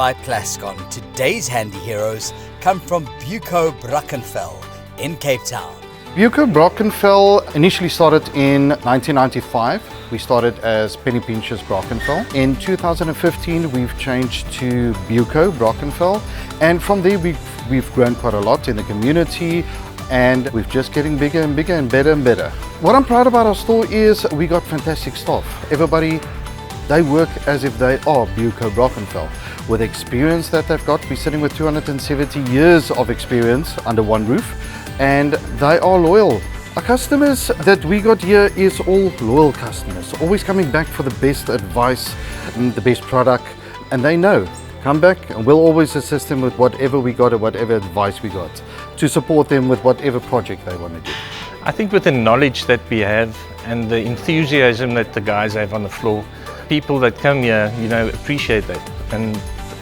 by Plascon. Today's handy heroes come from BUCO Brackenfell in Cape Town. BUCO Brackenfell initially started in 1995. We started as Penny Pinchers Brackenfell. In 2015 we've changed to BUCO Brackenfell, and from there we've grown quite a lot in the community, and we're just getting bigger and bigger and better and better. What I'm proud about our store is we got fantastic staff. Everybody, they work as if they are BUCO Brackenfell. With the experience that they've got, we're sitting with 270 years of experience under one roof, and they are loyal. Our customers that we got here is all loyal customers, always coming back for the best advice and the best product, and they know, come back and we'll always assist them with whatever we got or whatever advice we got, to support them with whatever project they want to do. I think with the knowledge that we have and the enthusiasm that the guys have on the floor, people that come here, appreciate that. And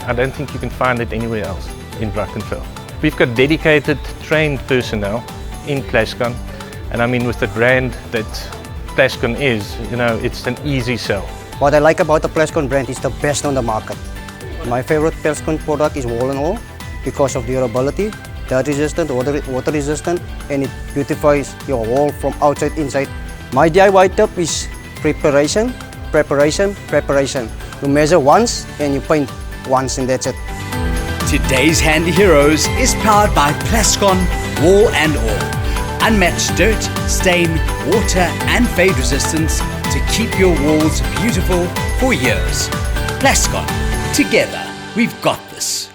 I don't think you can find it anywhere else in Brackenfell. We've got dedicated, trained personnel in Plascon. And I mean, with the brand that Plascon is, it's an easy sell. What I like about the Plascon brand is the best on the market. My favorite Plascon product is wall and all because of durability, dirt resistant, water resistant, and it beautifies your wall from outside inside. My DIY tip is preparation, preparation, preparation. You measure once and you paint once, and that's it. Today's handy heroes is powered by Plascon Wall and All. Unmatched dirt, stain, water and fade resistance to keep your walls beautiful for years. Plascon, together we've got this.